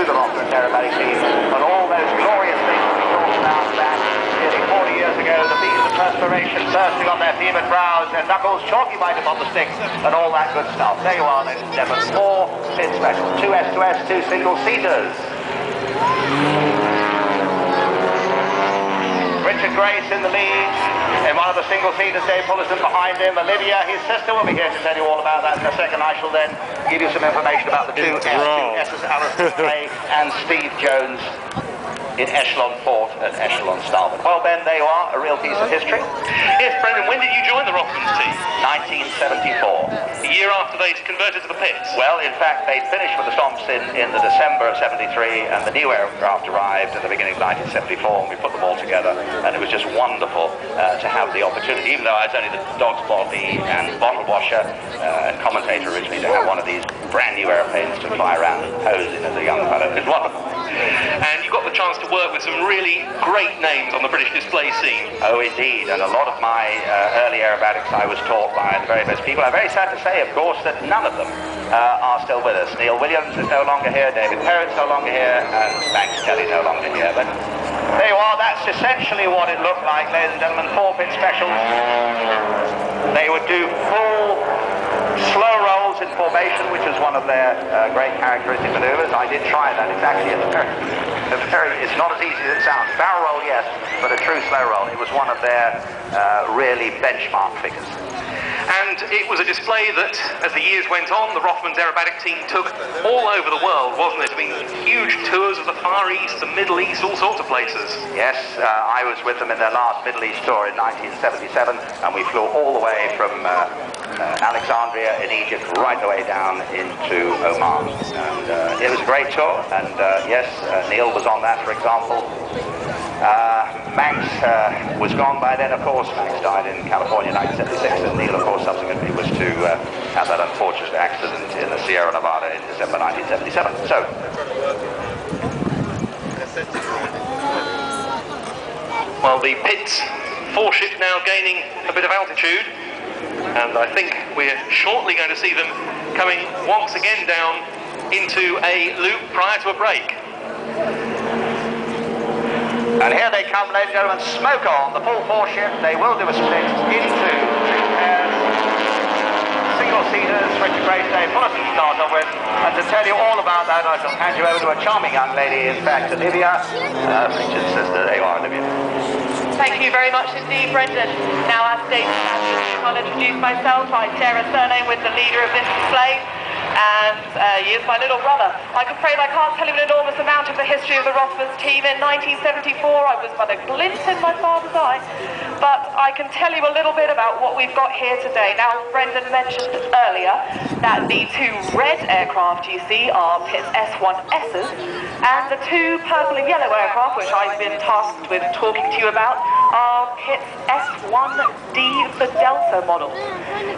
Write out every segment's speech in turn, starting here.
the Rothmans aerobatic team, and all those glorious things we talked about back nearly 40 years ago, the beads of perspiration bursting on their beamed brows, their knuckles chalky by them on the sticks, and all that good stuff. There you are, ladies and gentlemen, 4 pit specials, 2 S2S, 2 single-seaters. Richard Grace in the lead. In one of the single-seaters, Dave Fullerton behind him. Olivia, his sister, will be here to tell you all about that in a second. I shall then give you some information about the two S's, Alison Gray and Steve Jones in Echelon Port and Echelon Starboard. Well, Ben, there you are, a real piece of history. Yes, Brendan, when did you join the Rothmans team? 1974. A year after they'd converted to the pits? Well, in fact, they'd finished with the Stomps in the December of 73, and the new aircraft arrived at the beginning of 1974, and we put them all together, and it was just wonderful to have the opportunity, even though I was only the dog's body and bottle washer and commentator originally, to have one of these brand new airplanes to fly around and pose in as a young fellow. It was wonderful. And you got the chance to work with some really great names on the British display scene. Oh, indeed, and a lot of my early aerobatics I was taught by the very best people. I'm very sad to say, of course, that none of them are still with us. Neil Williams is no longer here, David Perrett's no longer here, and Banks Kelly no longer here. But there you are, that's essentially what it looked like, ladies and gentlemen. 4 pit specials. They would do full slow rolls in formation, which is one of their great characteristic maneuvers. I did try that. It's actually it's not as easy as it sounds. Barrel roll, yes, but a true slow roll. It was one of their really benchmark figures. And it was a display that, as the years went on, the Rothmans aerobatic team took all over the world, wasn't it? I mean, huge tours of the Far East, the Middle East, all sorts of places. Yes, I was with them in their last Middle East tour in 1977, and we flew all the way from Alexandria in Egypt right the way down into Oman. And it was a great tour, and yes, Neil was on that, for example. Manx was gone by then, of course. Manx died in California in 1976, and Neil, of course, subsequently was to have that unfortunate accident in the Sierra Nevada in December 1977. So, well, the pits, 4 ships now gaining a bit of altitude, and I think we're shortly going to see them coming once again down into a loop prior to a break. And here they come, ladies and gentlemen, smoke on, the full 4 ship. They will do a split into 2 pairs, single-seaters, Richard Grace, Dave Fullerton to start off with. And to tell you all about that, I shall hand you over to a charming young lady, in fact, Olivia, Richard's sister. There you are, Olivia. Thank you very much indeed, Brendan. Now, as stated, I'll introduce myself. I share a surname with the leader of this display, and he is my little brother. I'm afraid I can't tell you an enormous amount of the history of the Rothmans team. In 1974, I was but a glint in my father's eye, but I can tell you a little bit about what we've got here today. Now, Brendan mentioned earlier that the 2 red aircraft you see are Pitts S1S's, and the 2 purple and yellow aircraft, which I've been tasked with talking to you about, are Pitts S1D, the Delta model.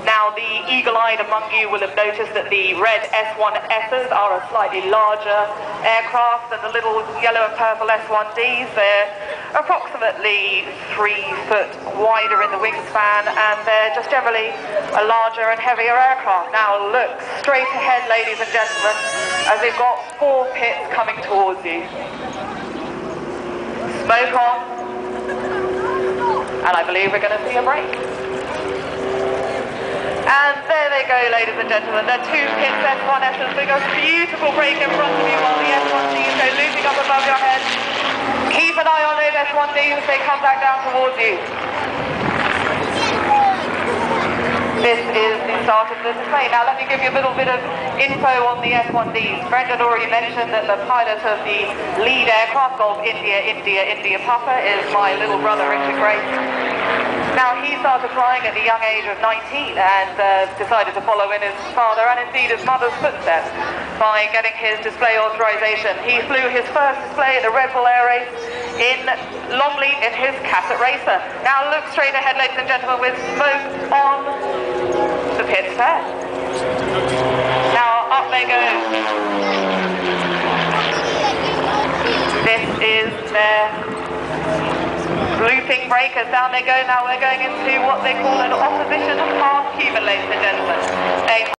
Now, the eagle-eyed among you will have noticed that the red S1S's are a slightly larger aircraft than the little yellow and purple S1Ds. They're approximately 3 foot wider in the wingspan, and they're just generally a larger and heavier aircraft. Now look straight ahead, ladies and gentlemen, as we've got 4 pits coming towards you. Smoke on, and I believe we're going to see a break. And there they go, ladies and gentlemen. They're 2 Pitts S1S's. We've got a beautiful break in front of you while the S1Ds go looping up above your head. Keep an eye on those S1Ds as they come back down towards you. This is the start of the display. Now let me give you a little bit of info on the S1Ds. Brendan already mentioned that the pilot of the lead aircraft, Golf India Papa, is my little brother Richard Grace. Now, he started flying at the young age of 19 and decided to follow in his father and indeed his mother's footsteps by getting his display authorization. He flew his first display at the Red Bull Air Race in Longleat in his Cassett Racer. Now, look straight ahead, ladies and gentlemen, with smoke on the pit fair. Now, up they go. This is their looping breakers. Down they go. Now we're going into what they call an opposition half Cuban, ladies and gentlemen.